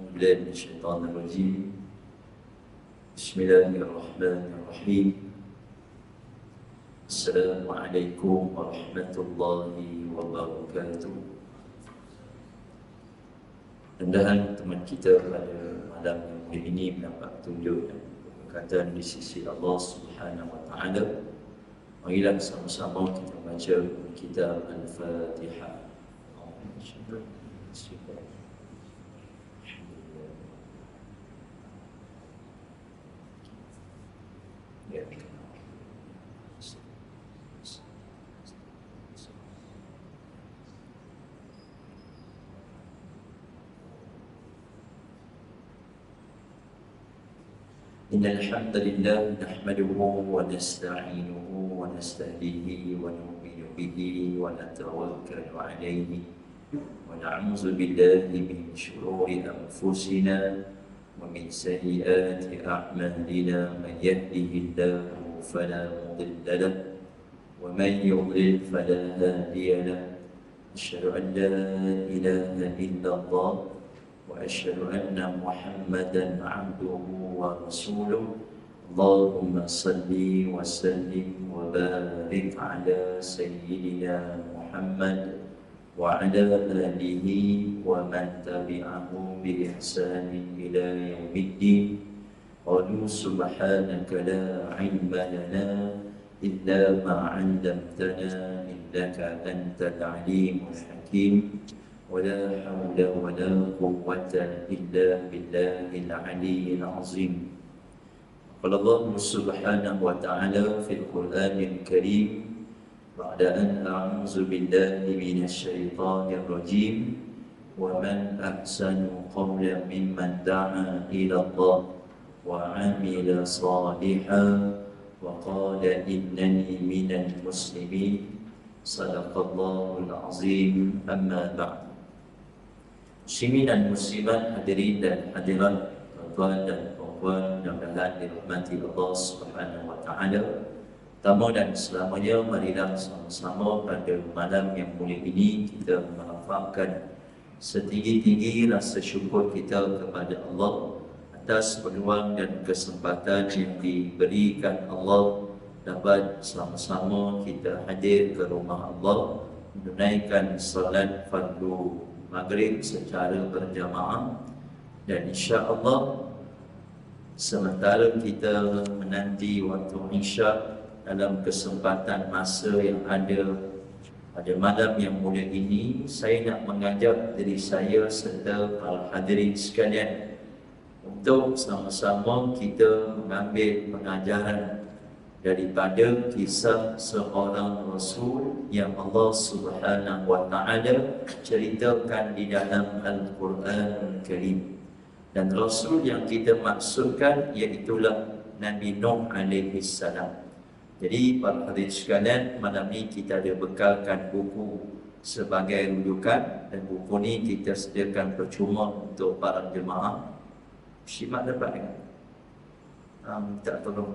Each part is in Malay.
أعوذ بالله من الشيطان الرجيم. بسم الله الرحمن الرحيم. السلام عليكم ورحمة الله wabarakatuh. Mudah-mudahan teman kita pada malam yang mulia ini mendapat petunjuk dan keberkatan di sisi Allah Subhanahu wa taala. Marilah sama-sama kita baca kitab Al-Fatihah. إن الحمد لله نحمده ونستعينه ونستهديه ونؤمن به ونتوكل عليه ونعوذ بالله من شرور أنفسنا ومن سيئات أعمالنا. من يهده الله فلا مضل له ومن يضلل فلا هادي له. أشهد أن لا إله إلا الله وأشهد أن محمدا عبده ورسوله. اللهم صل وسلم وبارك على سيدنا محمد وعلى آله ومن تبعهم بإحسان إلى يوم الدين. قالوا سبحانك لا علم لنا إلا ما علمتنا إنك أنت العليم الحكيم. ولا حول ولا قوة إلا بالله العلي العظيم. قال الله سبحانه وتعالى في القرآن الكريم بعد أن أعوذ بالله من الشيطان الرجيم: ومن أحسن قولا ممن دعا إلى الله وعمل صالحا وقال إنني من المسلمين. صدق الله العظيم. أما بعد. Muslimin dan muslimat, hadirin dan hadirat, tuan dan puan yang dirahmati Allah Subhanahu wa taala. Pertama dan selamanya, marilah sama-sama pada malam yang mulia ini kita melafazkan setinggi-tinggi rasa syukur kita kepada Allah atas peluang dan kesempatan yang diberikan Allah dapat sama-sama kita hadir ke rumah Allah menunaikan salat fardu maghrib secara berjamaah. Dan insya-Allah sementara kita menanti waktu isyak dalam kesempatan masa yang ada pada malam yang mulia ini, saya nak mengajak diri saya serta para hadirin sekalian untuk sama-sama kita mengambil pengajaran daripada kisah seorang Rasul yang Allah Subhanahu wa taala ceritakan di dalam Al-Quran Karim. Dan Rasul yang kita maksudkan iaitulah Nabi Nuh alaihi salam. Jadi para hadirin sekalian, malam ni kita ada bekalkan buku sebagai rujukan, dan buku ni kita sediakan percuma untuk para jemaah. Syimak dapat kan? Minta tolong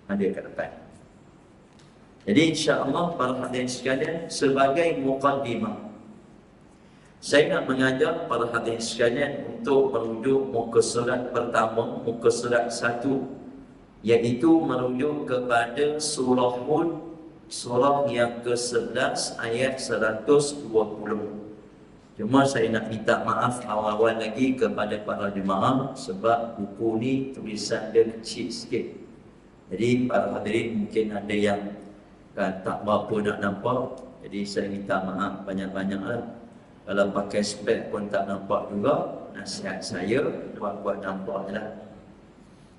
ada kat depan. Jadi insya-Allah para hadirin sekalian, sebagai muqaddimah, saya nak mengajak para hadirin sekalian untuk merujuk muka surat pertama, muka surat 1, iaitu merujuk kepada surah Hud, surah yang ke-11 ayat 120. Cuma saya nak minta maaf awal-awal lagi kepada para jemaah sebab buku ni tulisan dia kecil sikit. Jadi para hadirin mungkin ada yang tak berapa nak nampak, jadi saya minta maaf banyak-banyaklah. Kalau pakai spek pun tak nampak juga, nasihat saya buat nampaklah.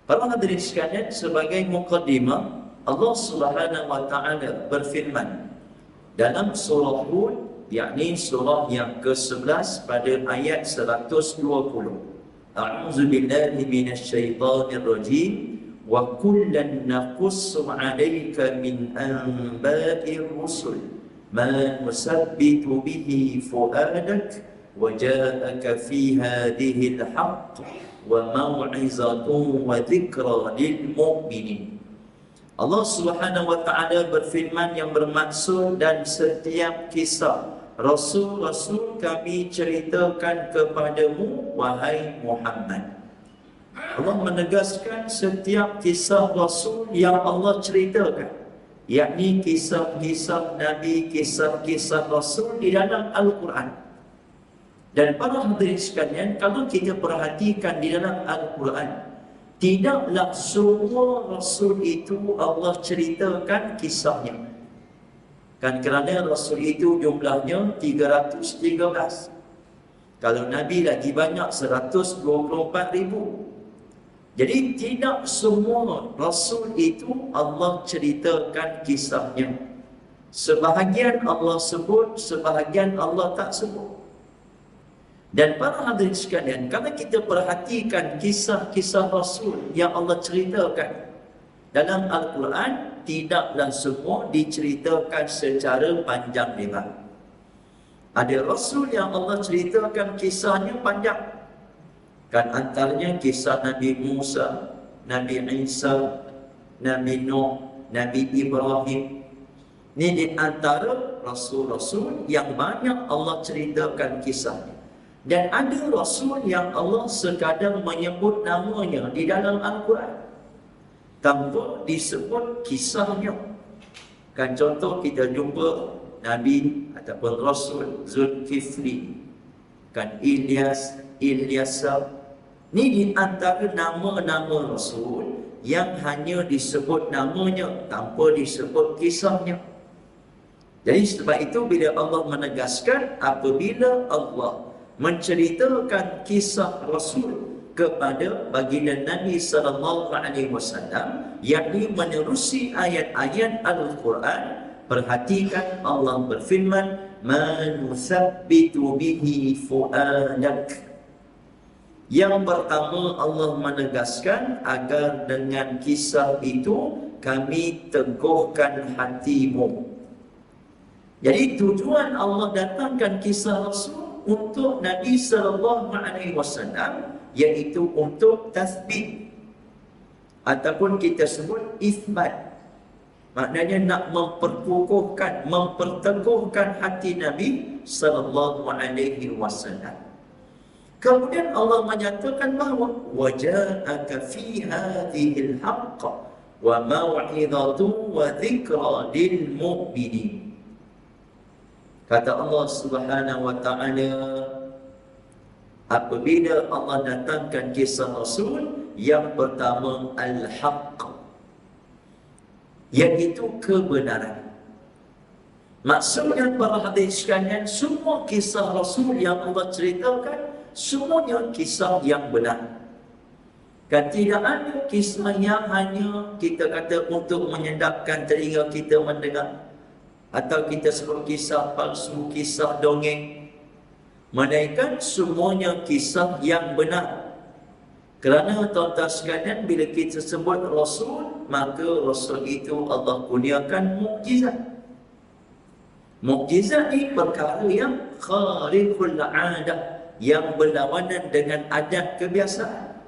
Para hadirin sekalian, sebagai muqaddimah, Allah Subhanahu wa taala berfirman dalam surah Hud, yakni surah yang ke-11 pada ayat 120. A'udzu billahi minasyaitonir rajim. Wa kullan naqussu 'alaika min anba'ir rusul ma nusabbitu bihi fu'adak wa ja'aka fi hadhihi al-haqq wa mau'izatun wa dhikra lil mu'minin. Allah Subhanahu wa taala berfirman yang bermaksud, dan setiap kisah Rasul-Rasul kami ceritakan kepadamu, wahai Muhammad. Allah menegaskan setiap kisah Rasul yang Allah ceritakan, yakni kisah-kisah Nabi, kisah-kisah Rasul di dalam Al-Quran. Dan para hadirin sekalian, kalau kita perhatikan di dalam Al-Quran, tidaklah semua Rasul itu Allah ceritakan kisahnya. Kan kerana Rasul itu jumlahnya 313. Kalau Nabi lagi banyak 124,000. Jadi tidak semua Rasul itu Allah ceritakan kisahnya. Sebahagian Allah sebut, sebahagian Allah tak sebut. Dan para hadirin sekalian, kalau kita perhatikan kisah-kisah Rasul yang Allah ceritakan dalam Al-Quran, tidaklah semua diceritakan secara panjang lebar. Ada Rasul yang Allah ceritakan kisahnya panjang. Kan antaranya kisah Nabi Musa, Nabi Isa, Nabi Nuh, Nabi Ibrahim. Ini di antara Rasul-Rasul yang banyak Allah ceritakan kisahnya. Dan ada Rasul yang Allah sekadar menyebut namanya di dalam Al-Quran tanpa disebut kisahnya. Kan contoh kita jumpa Nabi ataupun Rasul Zulkifli, kan Ilyasa. Ini di antara nama-nama Rasul yang hanya disebut namanya tanpa disebut kisahnya. Jadi sebab itu bila Allah menegaskan, apabila Allah menceritakan kisah Rasul kepada baginda Nabi SAW, yakni menerusi ayat-ayat Al-Quran, perhatikan Allah berfirman, "Ma nuthabbitu bihi fu'adak." Yang pertama Allah menegaskan agar dengan kisah itu kami teguhkan hatimu. Jadi tujuan Allah datangkan kisah Rasul untuk Nabi SAW, iaitu untuk tasbih ataupun kita sebut isbat. Maknanya nak memperkukuhkan, memperteguhkan hati Nabi SAW. Kemudian Allah menyatakan bahawa waja'aka fi hadhil haqq wa mau'izatun wa dzikra lil mu'minin. Kata Allah Subhanahu wa taala, apabila Allah datangkan kisah Rasul, yang pertama al-haqq, iaitu kebenaran. Maksudnya para hadirin sekalian, semua kisah Rasul yang Allah ceritakan semuanya kisah yang benar. Kan tidak ada kisah yang hanya kita kata untuk menyedapkan telinga kita mendengar, atau kita sebut kisah palsu, kisah dongeng. Melainkan semuanya kisah yang benar. Kerana tuan-tuan sekalian, bila kita sebut Rasul, maka Rasul itu Allah kurniakan mukjizat. Mukjizat ini perkara yang khariqul 'adah, yang berlawanan dengan adat kebiasaan.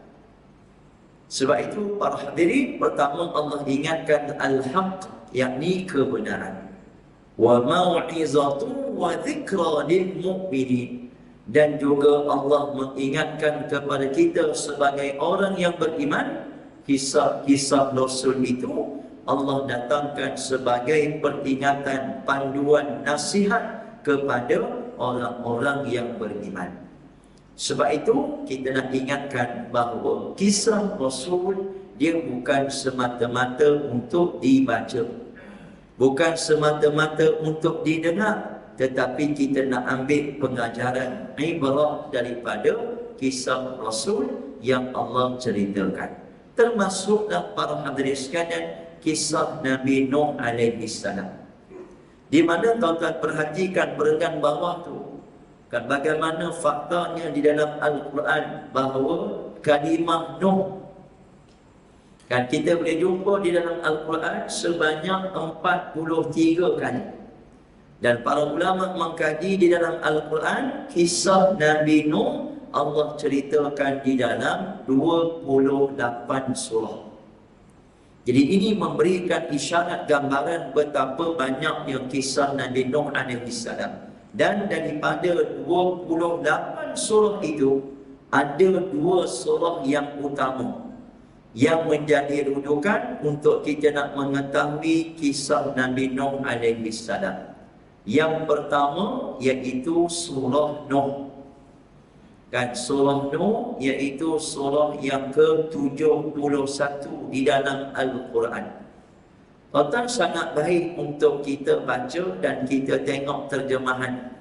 Sebab itu para hadirin, pertama Allah ingatkan al-haq, yakni kebenaran. Wa mau'izatun wa dzikra lil mu'minin. Dan juga Allah mengingatkan kepada kita sebagai orang yang beriman, kisah-kisah Rasul itu Allah datangkan sebagai peringatan, panduan, nasihat kepada orang-orang yang beriman. Sebab itu kita nak ingatkan bahawa kisah Rasul dia bukan semata-mata untuk dibaca, bukan semata-mata untuk didengar, tetapi kita nak ambil pengajaran, ibrah daripada kisah Rasul yang Allah ceritakan. Termasuklah para hadirin sekalian kisah Nabi Nuh alaihi salam. Di mana tuan-tuan perhatikan perengan bawah tu, kan bagaimana faktanya di dalam Al-Quran bahawa kalimah Nuh, kan kita boleh jumpa di dalam Al-Quran sebanyak 43 kali. Dan para ulama mengkaji di dalam Al-Quran, kisah Nabi Nuh Allah ceritakan di dalam 28 surah. Jadi ini memberikan isyarat gambaran betapa banyaknya kisah Nabi Nuh alaihi salam. Dan daripada 28 surah itu, ada 2 surah yang utama yang menjadi rujukan untuk kita nak mengetahui kisah Nabi Nuh alaihi salam. Yang pertama iaitu surah Nuh. Dan surah Nuh iaitu surah yang ke-71 di dalam Al-Quran. Tuan-tuan, sangat baik untuk kita baca dan kita tengok terjemahan.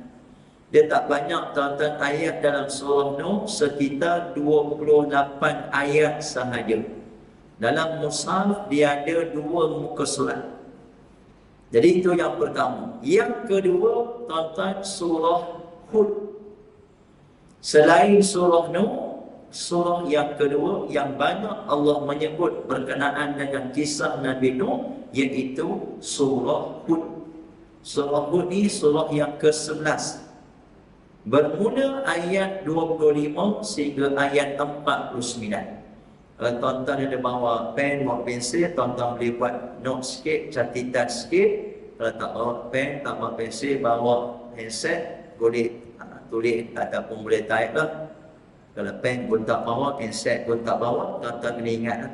Dia tak banyak tuan-tuan ayat dalam surah Nuh, sekitar 28 ayat sahaja. Dalam mushaf dia ada 2 muka surat. Jadi itu yang pertama. Yang kedua, tuan-tuan, surah Hud. Selain surah Nuh, surah yang kedua yang banyak Allah menyebut berkenaan dengan kisah Nabi Nuh iaitu surah Hud. Surah Hud ni surah yang ke-11. Bermula ayat 25 sehingga ayat 49. Kalau tuan-tuan ada bawa pen, bawa pensel, tuan-tuan boleh buat note sikit, catatan sikit. Kalau tak bawa pen, tak bawa pensel, bawa handset, boleh tulis ataupun boleh type lah. Kalau pen pun tak bawa, handset pun tak bawa, tuan-tuan kena ingat lah.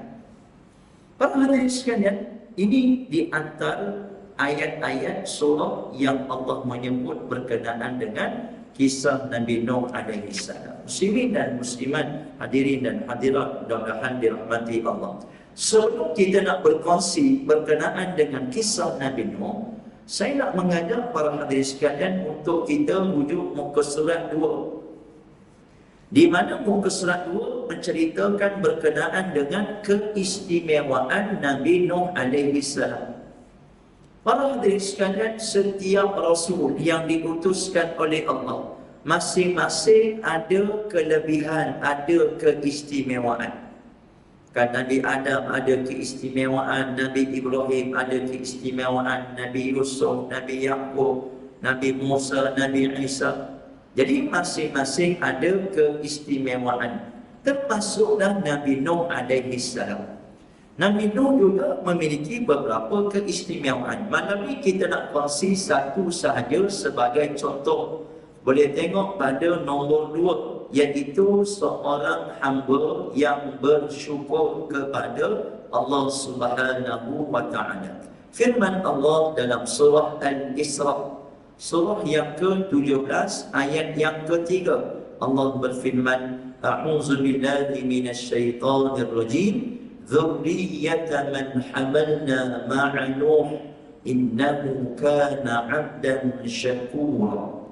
Para hadirin sekalian, ini di antara ayat-ayat surah yang Allah menyebut berkenaan dengan kisah Nabi Nuh alaihi salam. Muslimin dan muslimat, hadirin dan hadirat mudah-mudahan dirahmati Allah. Sebelum kita nak berkongsi berkenaan dengan kisah Nabi Nuh, saya nak mengajak para hadirin sekalian untuk kita rujuk muka surat 2. Di mana muka surat 2 menceritakan berkenaan dengan keistimewaan Nabi Nuh alaihi salam. Para hadirin sekalian, setiap rasul yang diutuskan oleh Allah masing-masing ada kelebihan, ada keistimewaan. Kan Nabi Adam ada keistimewaan, Nabi Ibrahim ada keistimewaan, Nabi Yusuf, Nabi Yaqub, Nabi Musa, Nabi Isa. Jadi masing-masing ada keistimewaan. Termasuklah Nabi Nuh alaihi salam. Nabi Nuh juga memiliki beberapa keistimewaan. Malam ni kita nak kongsi satu sahaja sebagai contoh. Boleh tengok pada nombor 2, iaitu seorang hamba yang bersyukur kepada Allah Subhanahu wa taala. Firman Allah dalam surah Al-Isra, surah yang ke-17 ayat yang ke-3. Allah berfirman, A'udzu billahi minasyaitonir rajim. Dzurriyyata man hamalna ma'a Nuh innahu kana 'abdan syakura.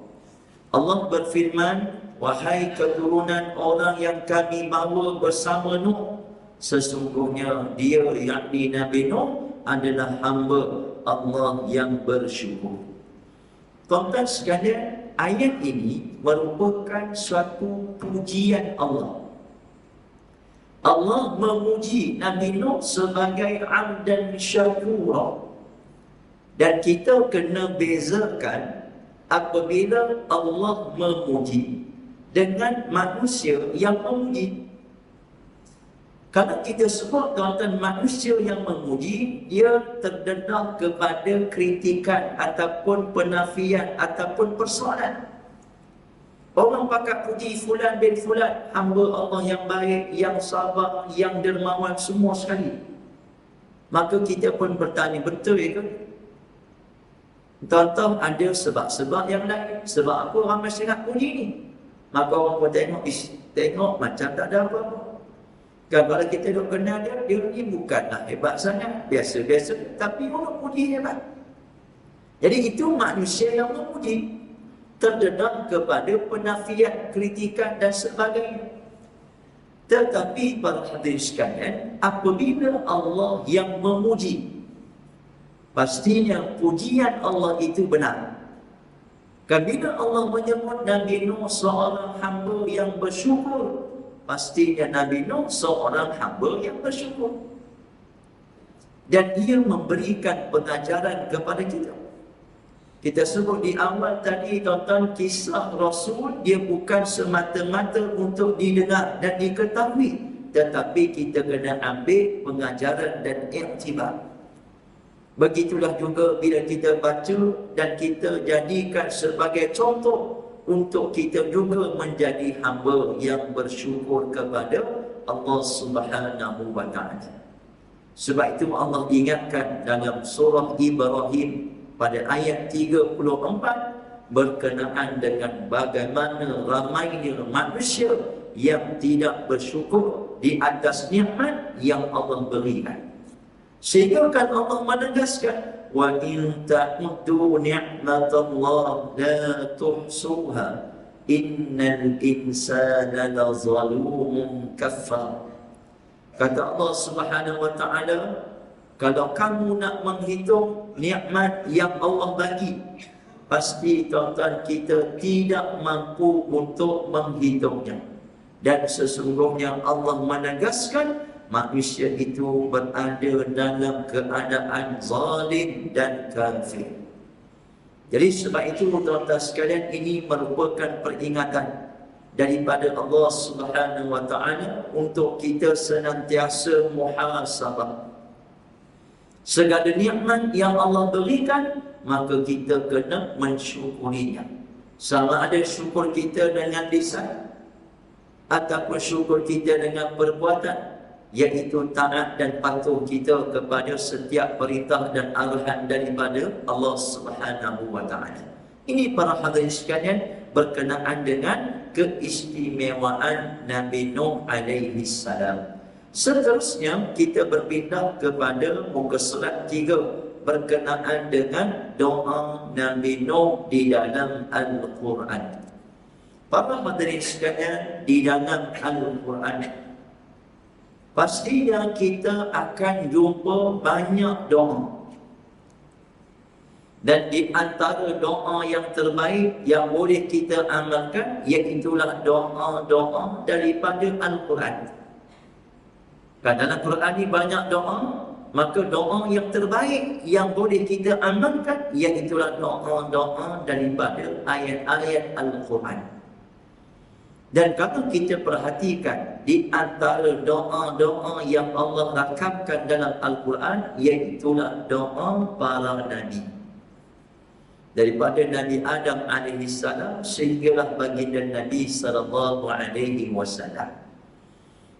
Allah berfirman, wahai keturunan orang yang kami bawa bersama Nuh, sesungguhnya dia yakni Nabi Nuh adalah hamba Allah yang bersyukur. Tuan-tuan sekalian, ayat ini merupakan suatu pujian Allah. Allah memuji Nabi Nuh sebagai abdan syakura. Dan kita kena bezakan apabila Allah memuji dengan manusia yang memuji. Kalau kita sebut tuan-tuan manusia yang memuji, dia terdedah kepada kritikan ataupun penafian ataupun persoalan. Orang pakat puji fulan bin fulan, hamba Allah yang baik, yang sabar, yang dermawan, semua sekali. Maka kita pun bertanya, betul ke? Tuan-tuan, ada sebab-sebab yang lain. Sebab apa orang masih nak puji ni? Maka orang pun tengok macam tak ada apa-apa. Kan kalau kita duk kenal dia ni bukanlah hebat sangat, biasa-biasa, tapi orang puji hebat. Jadi itu manusia yang memuji, terdedah kepada penafian, kritikan dan sebagainya. Tetapi para hadirin sekalian, apabila Allah yang memuji, pastinya pujian Allah itu benar. Bila Allah menyebut Nabi Nuh seorang hamba yang bersyukur, pastinya Nabi Nuh seorang hamba yang bersyukur. Dan ia memberikan pengajaran kepada kita. Kita sebut di awal tadi, tuan-tuan, kisah Rasul dia bukan semata-mata untuk didengar dan diketahui, tetapi kita kena ambil pengajaran dan iktibar. Begitulah juga bila kita baca dan kita jadikan sebagai contoh untuk kita juga menjadi hamba yang bersyukur kepada Allah Subhanahu wa Ta'ala. Sebab itu Allah ingatkan dalam surah Ibrahim pada ayat 34 berkenaan dengan bagaimana ramainya manusia yang tidak bersyukur di atas nikmat yang Allah berikan. Sehingga kan Allah menegaskan, wa in ta'uddu ni'matallah la tuhsuha innal insana lazalumun kafar. Kata Allah Subhanahu wa Ta'ala, kalau kamu nak menghitung nikmat yang Allah bagi, pasti tuan-tuan kita tidak mampu untuk menghitungnya. Dan sesungguhnya Allah menegaskan manusia itu berada dalam keadaan zalim dan kafir. Jadi sebab itu tuan-tuan sekalian, ini merupakan peringatan daripada Allah Subhanahu wa Ta'ala untuk kita senantiasa muhasabah. Segala nikmat yang Allah berikan, maka kita kena mensyukurinya. Sama ada syukur kita dengan lisan ataupun syukur kita dengan perbuatan, iaitu taat dan patuh kita kepada setiap perintah dan arahan daripada Allah Subhanahu wa Ta'ala. Ini para hadirin sekalian berkenaan dengan keistimewaan Nabi Nuh alaihi salam. Seterusnya kita berpindah kepada muka surat 3 berkenaan dengan doa Nabi Nuh di dalam Al-Quran. Para hadirin sekalian, di dalam Al-Quran pastinya kita akan jumpa banyak doa. Dan di antara doa yang terbaik yang boleh kita amalkan, iaitulah doa-doa daripada Al-Quran. Kan dalam Quran ni banyak doa, maka doa yang terbaik yang boleh kita amalkan, iaitulah doa-doa daripada ayat-ayat Al-Quran. Dan kalau kita perhatikan, di antara doa-doa yang Allah rakamkan dalam Al-Quran, iaitulah doa para Nabi. Daripada Nabi Adam AS sehinggalah baginda Nabi SAW.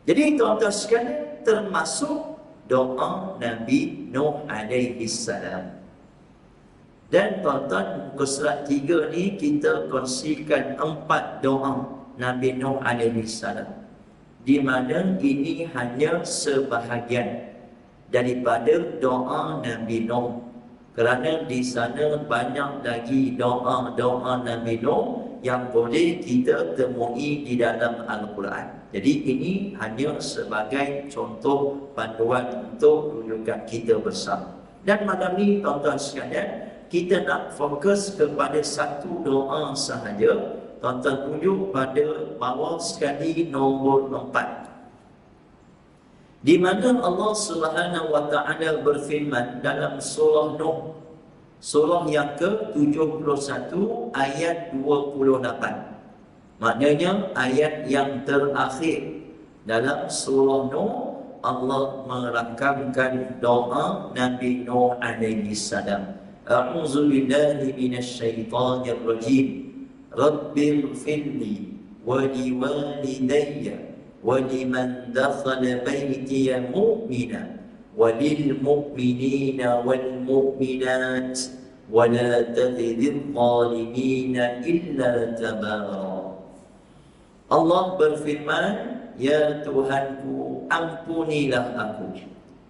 Jadi tuan-tuan sekalian, termasuk doa Nabi Nuh AS. Dan tuan-tuan, muka surat 3 ni kita kongsikan 4 doa Nabi Nuh AS, di mana ini hanya sebahagian daripada doa Nabi Nuh. Kerana di sana banyak lagi doa-doa Nabi Nuh yang boleh kita temui di dalam Al-Quran. Jadi ini hanya sebagai contoh panduan untuk rujukan kita bersama. Dan malam ni tuan-tuan sekalian, kita nak fokus kepada satu doa sahaja. Tuan-tuan tunjuk pada bawah sekali nombor 4. Di mana Allah Subhanahu wa Ta'ala berfirman dalam surah Nuh, surah yang ke-71 ayat 28. Maknanya ayat yang terakhir dalam surah Nuh, Allah merakamkan doa Nabi Nuh alaihi salam. A'udzu billahi minasyaitonir rajim. Rabbighfirli wa liwalidayya وَلِمَنْ دَخَلَ بَيْتِيَ مُؤْمِنًا وَلِلْمُؤْمِنِينَ وَالْمُؤْمِنَاتِ وَلَا تَزِدِ الظَّالِمِينَ إِلَّا تَبَارًا. Allah berfirman, ya Tuhanku, ampunilah aku,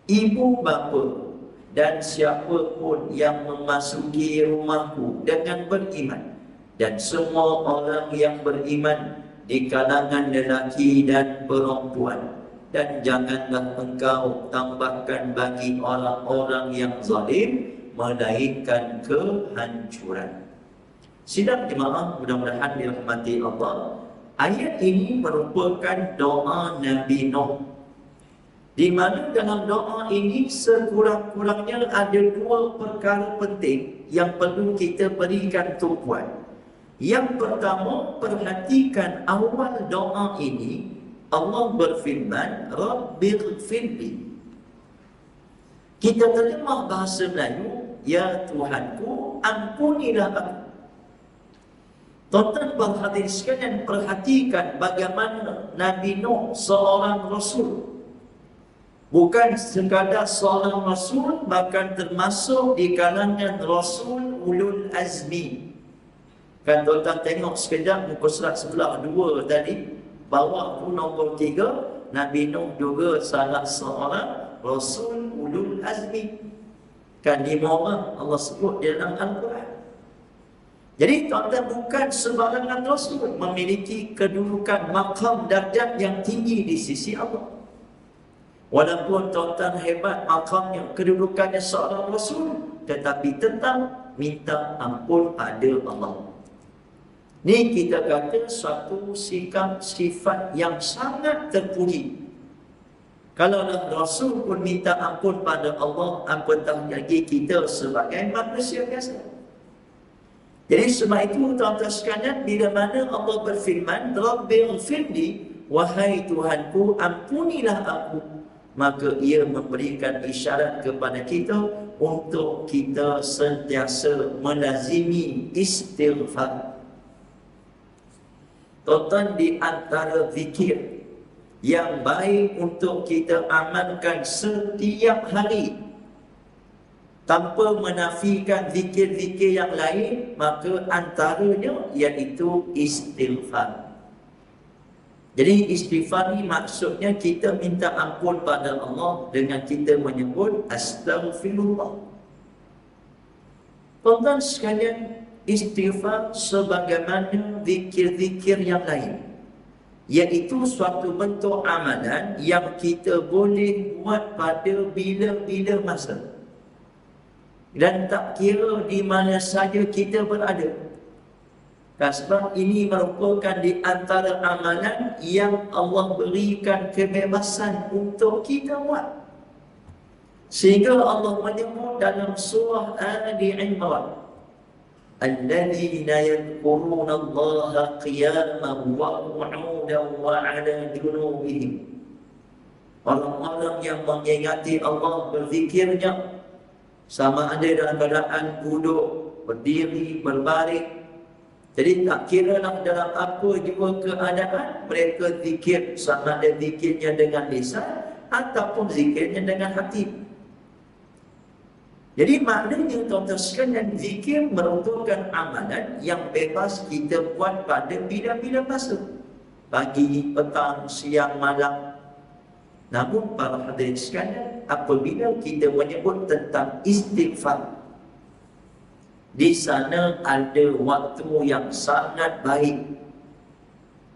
ibu bapa dan siapapun yang memasuki rumahku dengan beriman, dan semua orang yang beriman di kalangan lelaki dan perempuan, dan janganlah engkau tambahkan bagi orang-orang yang zalim melainkan kehancuran. Sidang jemaah mudah-mudahan dirahmati Allah, ayat ini merupakan doa Nabi Nuh, di mana dalam doa ini sekurang-kurangnya ada 2 perkara penting yang perlu kita berikan tumpuan. Yang pertama, perhatikan awal doa ini, Allah berfirman, Rabbighfirli. Kita terjemah bahasa Melayu, ya Tuhanku, ampunilah aku. Tuan-tuan dan hadirin sekalian, perhatikan bagaimana Nabi Nuh seorang Rasul. Bukan sekadar seorang Rasul, bahkan termasuk di kalangan Rasul Ulul Azmi. Kan tuan-tuan tengok sekejap muka surat sebelah 2 tadi, bawah tu nombor 3, Nabi Nuh juga salah seorang Rasul Ulul Azmi. Kan 5 orang Allah sebut di dalam Al-Quran. Jadi tuan-tuan, bukan sembarangan Rasul memiliki kedudukan maqam darjat yang tinggi di sisi Allah. Walaupun tuan-tuan hebat makamnya, kedudukannya seorang Rasul, tetapi tetap minta ampun pada Allah. Ni kita kata suatu sikap sifat yang sangat terpuji. Kalau Rasul pun minta ampun pada Allah, apatah lagi kita sebagai manusia biasa. Jadi sebab itu tuan-tuan sekalian, bila mana Allah berfirman, Rabbighfirli, wahai Tuhanku, ampunilah aku, maka ia memberikan isyarat kepada kita untuk kita sentiasa melazimi istighfar. Tuan-tuan, di antara zikir yang baik untuk kita amalkan setiap hari, tanpa menafikan zikir-zikir yang lain, maka antaranya iaitu istighfar. Jadi istighfar ni maksudnya kita minta ampun pada Allah dengan kita menyebut astaghfirullah. Tuan-tuan sekalian, istighfar sebagaimana zikir-zikir yang lain, iaitu suatu bentuk amalan yang kita boleh buat pada bila-bila masa, dan tak kira di mana saja kita berada. Sebab ini merupakan di antara amalan yang Allah berikan kebebasan untuk kita buat. Sehingga Allah menyebut dalam surah Ali Imran, alladzina yadhkuruna Allaha qiyaman wa qu'udan wa 'ala junubihim. Orang-orang yang mengingati Allah, berzikirnya, sama ada dalam keadaan duduk, berdiri, berbaring. Jadi tak kira lah dalam apa jua keadaan, mereka zikir, sama ada zikirnya dengan lisan ataupun zikirnya dengan hati. Jadi maknanya tuan-tuan sekalian, zikir merupakan amalan yang bebas kita buat pada bila-bila masa, pagi, petang, siang, malam. Namun para hadirin sekalian, apabila kita menyebut tentang istighfar, di sana ada waktu yang sangat baik.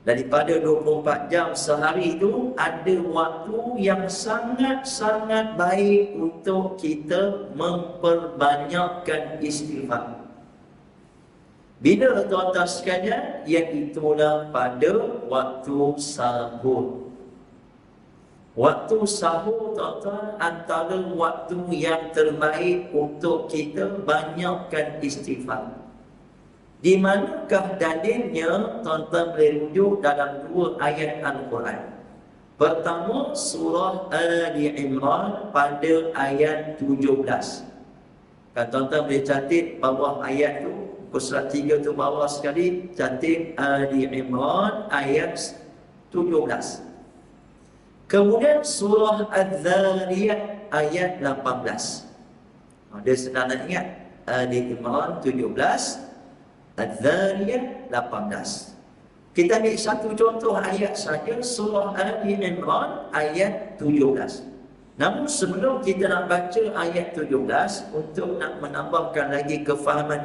Daripada 24 jam sehari itu, ada waktu yang sangat-sangat baik untuk kita memperbanyakkan istighfar. Bila tuan-tuan sekalian? Iaitulah pada waktu sahur. Waktu sahur, tuan-tuan, antara waktu yang terbaik untuk kita banyakkan istighfar. Di manakah dalilnya? Tuan-tuan boleh rujuk dalam 2 ayat Al-Quran. Pertama, surah Ali Imran pada ayat 17. Kan tuan-tuan boleh catat bawah ayat tu, surat 3 tu bawah sekali, catat Ali Imran ayat 17. Kemudian surah Az-Zariyat ayat 18. Dia senang nak ingat. Ali Imran 17, Az-Zariyat 18. Kita ambil satu contoh ayat saja, surah Ali Imran ayat 17. Namun sebelum kita nak baca ayat 17, untuk nak menambahkan lagi kefahaman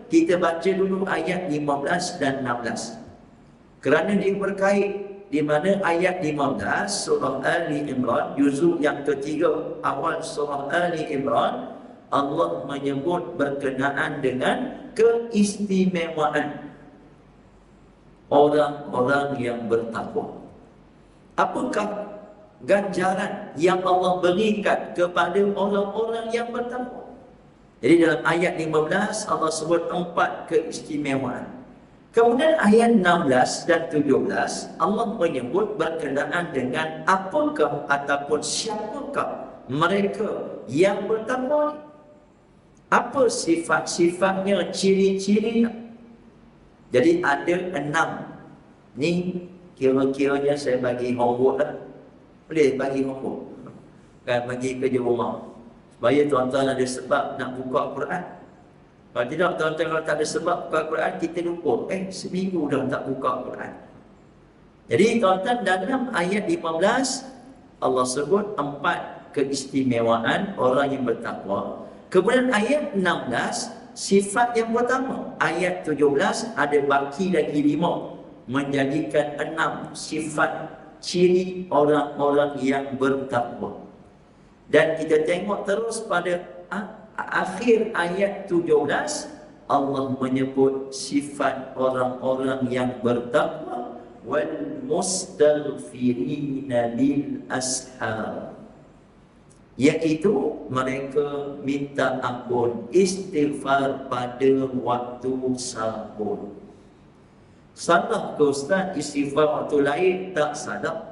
kita baca dulu ayat 15 dan 16. Kerana dia berkait. Di mana ayat 15 surah Ali Imran, juzuk yang ketiga awal surah Ali Imran, Allah menyebut berkenaan dengan keistimewaan orang-orang yang bertakwa. Apakah ganjaran yang Allah berikan kepada orang-orang yang bertakwa? Jadi dalam ayat 15 Allah sebut 4 keistimewaan. Kemudian ayat 16 dan 17 Allah menyebut berkenaan dengan apakah ataupun siapakah mereka yang bertakwa ni. Apa sifat-sifatnya, ciri-cirinya? Jadi ada 6. Ni kira-kiranya saya bagi homework lah. Boleh bagi homework, kan, bagi kerja rumah, supaya tuan-tuan ada sebab nak buka Quran. Kalau tidak, tuan-tuan kalau tak ada sebab buka Quran, kita lupa. Seminggu dah tak buka Quran. Jadi tuan-tuan, dalam ayat 15 Allah sebut 4 keistimewaan orang yang bertakwa. Kemudian ayat 16 sifat yang pertama. Ayat 17 ada baki lagi 5, menjadikan 6 sifat ciri orang-orang yang bertakwa. Dan kita tengok terus pada akhir ayat 17 Allah menyebut sifat orang-orang yang bertakwa, wal mustaghfirina bil ashar, iaitu mereka minta ampun, istighfar pada waktu sahur. Salah ke Ustaz istighfar waktu lain? Tak salah.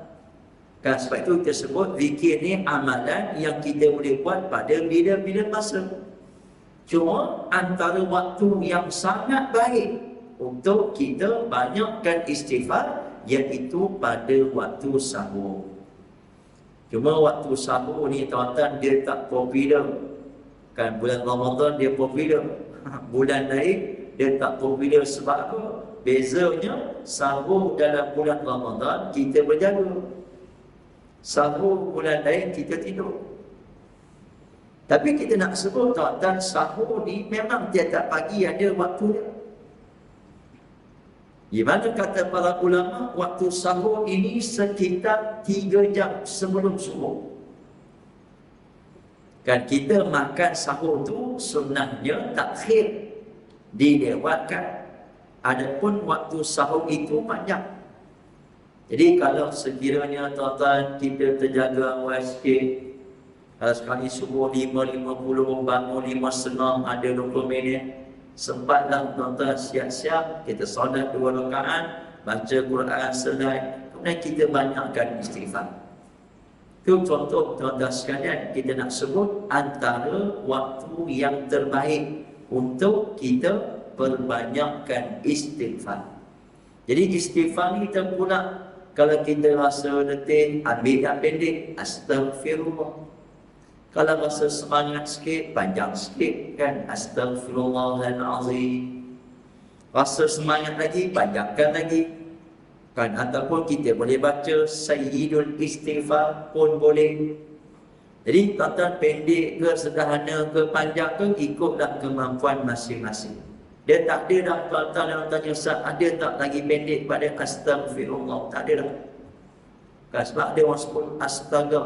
Kan, sebab itu kita sebut zikir ni amalan yang kita boleh buat pada bila-bila masa. Cuma antara waktu yang sangat baik untuk kita banyakkan istighfar iaitu pada waktu sahur. Cuma waktu sahur ni tuan-tuan dia tak popular. Kan bulan Ramadan dia popular. Bulan lain dia tak popular. Sebab apa? Bezanya sahur dalam bulan Ramadan kita berjaga. Sahur bulan lain kita tidur. Tapi kita nak sebut tuan-tuan, sahur ni memang tiap-tiap pagi ada waktu dia. Di mana kata para ulama, waktu sahur ini sekitar 3 jam sebelum subuh. Kan kita makan sahur tu sunnahnya takhir, dilewatkan. Adapun waktu sahur itu panjang. Jadi kalau sekiranya tuan-tuan kita terjaga awal sikit, kalau sekali subuh 5.50, bangun 5.30, ada 20 minit, sempatlah tuan-tuan siap-siap, kita solat 2 rakaat, baca Quran selai, kemudian kita banyakkan istighfar. Itu contoh tuan-tuan sekalian, kita nak sebut antara waktu yang terbaik untuk kita perbanyakkan istighfar. Jadi istighfar ni kita pula, kalau kita rasa letih, ambil yang pendek, astaghfirullah. Kalau rasa semangat sikit, panjang sikit, kan, astaghfirullahalazim. Rasa semangat lagi, panjangkan lagi, kan. Ataupun kita boleh baca Sayyidul Istighfar pun boleh. Jadi tuan-tuan pendek ke, sederhana ke, panjang ke, ikutlah kemampuan masing-masing. Dia tak ada dah tuan-tuan yang tanya, Ustaz, ada tak lagi pendek pada astaghfirullah? Tak ada dah. Kan, sebab dia orang sebut astaga.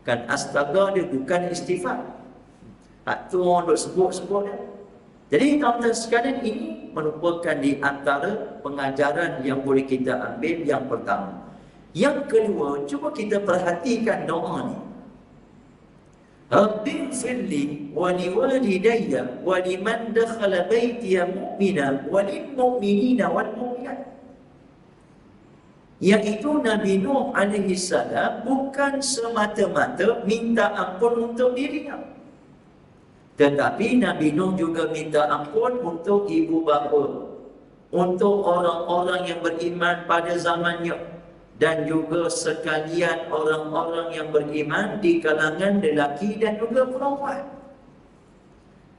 Kan astaga dia bukan istighfar. Tu orang duk sebut-sebut dia. Jadi tuan-tuan sekalian, ini merupakan di antara pengajaran yang boleh kita ambil yang pertama. Yang kedua, cuba kita perhatikan doa ni. Rabbighfirli wa liwalidayya wa liman dakhala baytiya mu'mina wa lil mu'minina wal mu'minat. Iaitu Nabi Nuh alaihi salam bukan semata-mata minta ampun untuk dirinya, tetapi Nabi Nuh juga minta ampun untuk ibu bapa, untuk orang-orang yang beriman pada zamannya, dan juga sekalian orang-orang yang beriman di kalangan lelaki dan juga perempuan.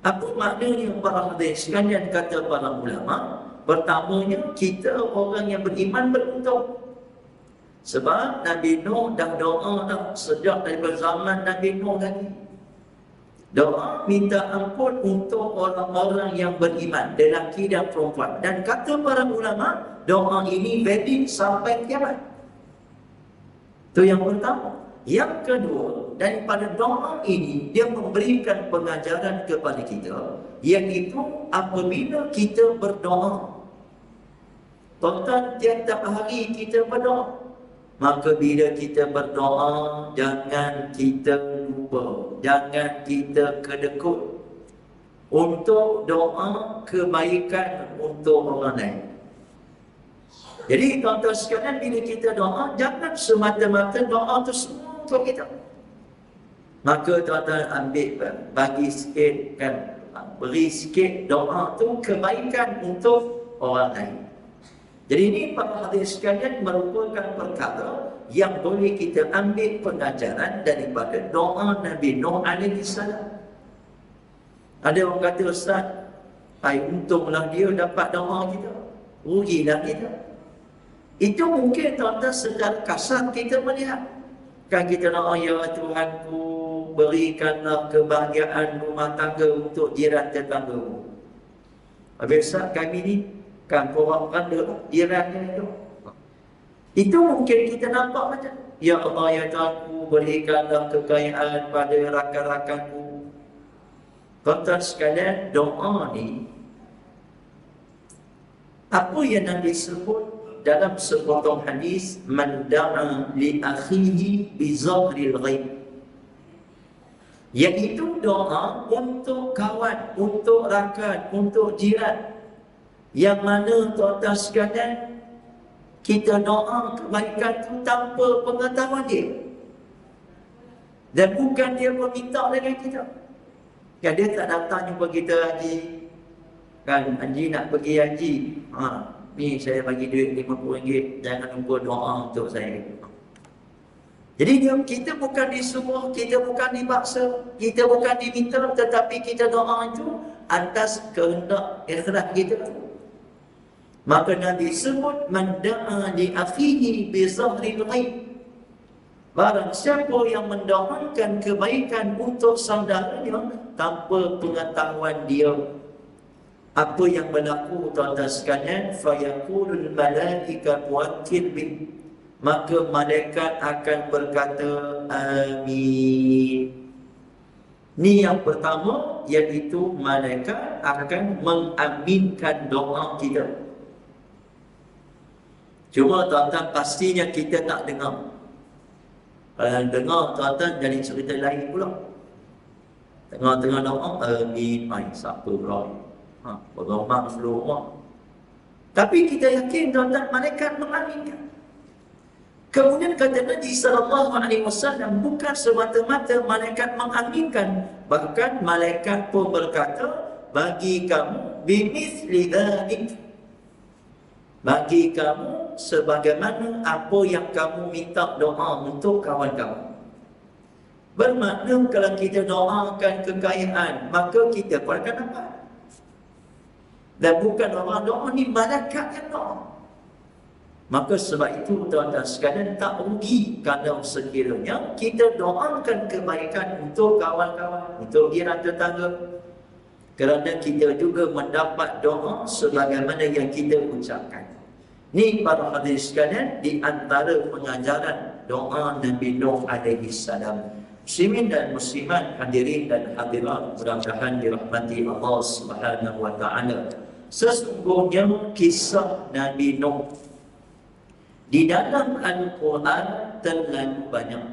Apa maknanya para hadirin sekalian, kata para ulama? Pertamanya, kita orang yang beriman beruntung. Sebab Nabi Nuh dah doa dah sejak daripada zaman Nabi Nuh lagi. Doa minta ampun untuk orang-orang yang beriman, lelaki dan perempuan. Dan kata para ulama, doa ini valid sampai kiamat. Itu yang pertama. Yang kedua, daripada doa ini, dia memberikan pengajaran kepada kita, iaitu apabila kita berdoa, tuan-tuan, tiap-tiap hari kita berdoa, maka bila kita berdoa, jangan kita lupa, jangan kita kedekut untuk doa kebaikan untuk orang lain. Jadi tuan-tuan sekalian, bila kita doa, jangan semata-mata doa itu semua untuk kita. Maka tuan-tuan ambil, bagi sikit kan, beri sikit doa tu kebaikan untuk orang lain. Jadi ini para hadirin sekalian merupakan perkara yang boleh kita ambil pengajaran daripada doa Nabi Nuh alaihi salam. Ada orang kata, Ustaz, untunglah dia dapat doa kita, rugilah kita. Itu mungkin tuan-tuan secara kasar kita melihat. Kan kita doa, ya Tuhanku, berikanlah kebahagiaan rumah tangga untuk jiran tetanggamu. Habis Ustaz, kami ni kan korang randa jirannya itu. Itu mungkin kita nampak macam, ya Allah, ya Tuhanku, berikanlah kekayaan pada rakan-rakanku. Tuan-tuan sekalian, doa ni, apa yang Nabi sebut dalam sepotong hadis, man da'a li akhihi bi zahril ghaib, iaitu doa untuk kawan, untuk rakan, untuk jiran, yang mana tuan-tuan sekalian kita doa kebaikan tu tanpa pengetahuan dia, dan bukan dia meminta dengan kita. Kan dia tak datang jumpa kita, haji, kan haji nak pergi haji, ni saya bagi duit RM50, jangan lupa doa untuk saya. Jadi kita bukan disuruh, kita bukan dipaksa, kita bukan diminta, tetapi kita doa itu atas kehendak ikhlas kita. Maka Nabi sebut, man da'a li akhihi bi zahril ghaib, barang siapa yang mendoakan kebaikan untuk saudaranya tanpa pengetahuan dia. Apa yang berlaku tuan-tuan sekalian, fayaqulul malaikatu wakil bih, maka malaikat akan berkata amin. Ni yang pertama, iaitu malaikat akan mengaminkan doa kita. Cuma tuan-tuan pastinya kita tak dengar. Kalau dengar tuan-tuan jadi cerita lain pula. Tengah-tengah doa, amin, siapa pula? Bergomang seluruh rumah. Tapi kita yakin tuan-tuan, malaikat mengaminkan. Kemudian kata Nabi SAW, bukan semata-mata malaikat mengaminkan, bahkan malaikat pun berkata, bagi kamu bimithli dzalik, bagi kamu sebagaimana apa yang kamu minta doa untuk kawan kamu. Bermakna kalau kita doakan kekayaan, maka kita pun akan dapat. Dan bukan orang doa, ni malaikat yang doa. Maka sebab itu tuan-tuan sekalian, tak rugi kalau sekiranya kita doakan kebaikan untuk kawan-kawan, untuk jiran tetangga, kerana kita juga mendapat doa sebagaimana yang kita ucapkan. Ni para hadirin sekalian, di antara pengajaran doa Nabi Nuh alaihi salam. Muslimin dan muslimat, hadirin dan hadirat, mudah-mudahan dirahmati Allah Subhanahu wa taala. Sesungguhnya kisah Nabi Nuh di dalam Al-Quran terlalu banyak.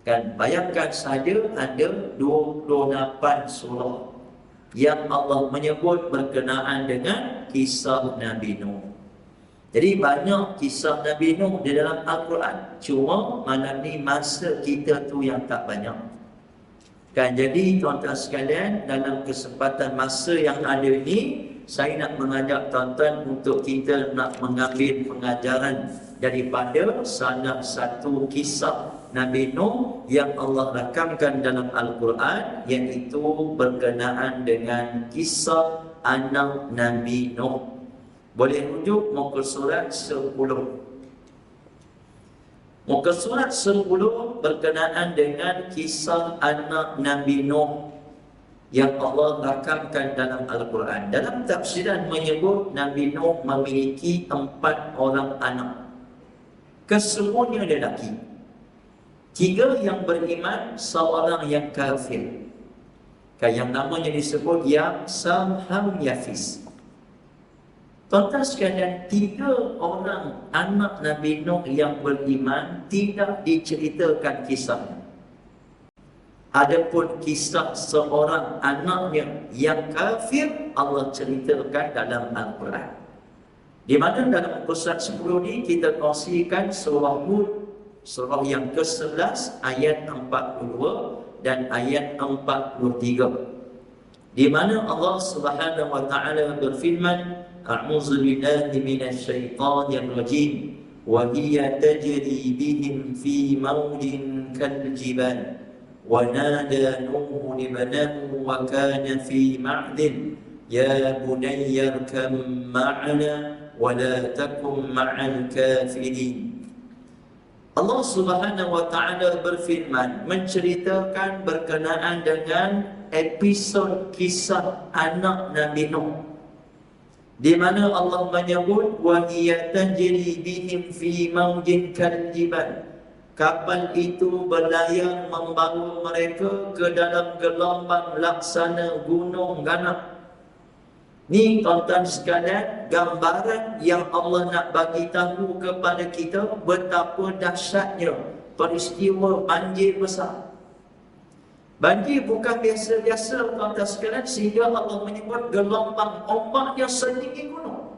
Kan bayangkan saja ada 28 surah yang Allah menyebut berkenaan dengan kisah Nabi Nuh. Jadi banyak kisah Nabi Nuh di dalam Al-Quran. Cuma malam ni masa kita tu yang tak banyak. Kan jadi tuan-tuan sekalian, dalam kesempatan masa yang ada ni, saya nak mengajak tuan-tuan untuk kita nak mengambil pengajaran daripada salah satu kisah Nabi Nuh yang Allah rakamkan dalam Al-Quran, iaitu berkenaan dengan kisah anak Nabi Nuh. Boleh rujuk muka surat 10. Muka surat 10 berkenaan dengan kisah anak Nabi Nuh yang Allah rakamkan dalam Al-Quran. Dalam tafsiran menyebut Nabi Nuh memiliki 4 orang anak. Kesemuanya lelaki. 3 yang beriman, seorang yang kafir. Yang namanya disebut Sam, Ham, Yafis. Tuan-tuan sekalian, 3 orang anak Nabi Nuh yang beriman tidak diceritakan kisahnya. Adapun kisah seorang anaknya yang kafir, Allah ceritakan dalam Al-Quran. Di mana dalam muka surat 10 ni kita kongsikan surah Hud, surah yang ke-11 ayat 42 dan ayat 43, di mana Allah Subhanahu wa taala berfirman, a'udzu billahi minasyaitonir rajim wa hiya tajri bihim fi mawjin kaljibal wa nada nuhun ibnahu wa kana fi ma'din ya bunayya arkam ma'ana wa la takum ma'al kafirin. Allah Subhanahu wa taala berfirman menceritakan berkenaan dengan episod kisah anak Nabi Nuh, di mana Allah menyebut wa hiya tajri bihim fi mawjin kaljibal, kapal itu berlayar membawa mereka ke dalam gelombang laksana gunung ganas. Ni tuan-tuan sekalian, gambaran yang Allah nak bagi tahu kepada kita betapa dahsyatnya peristiwa banjir besar. Banjir bukan biasa-biasa tuan-tuan sekalian, sehingga Allah menyebut gelombang ombaknya setinggi gunung.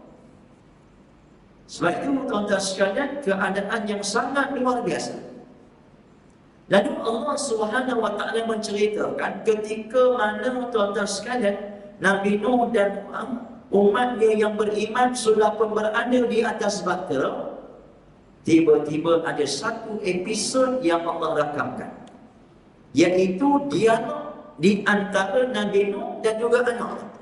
Sebab itu tuan-tuan sekalian, keadaan yang sangat luar biasa. Lalu Allah Subhanahu wa taala menceritakan ketika mana tuan-tuan sekalian Nabi Nuh dan umatnya yang beriman sudah pun berada di atas bahtera, tiba-tiba ada satu episod yang Allah rakamkan, iaitu dialog di antara Nabi Nuh dan juga anak,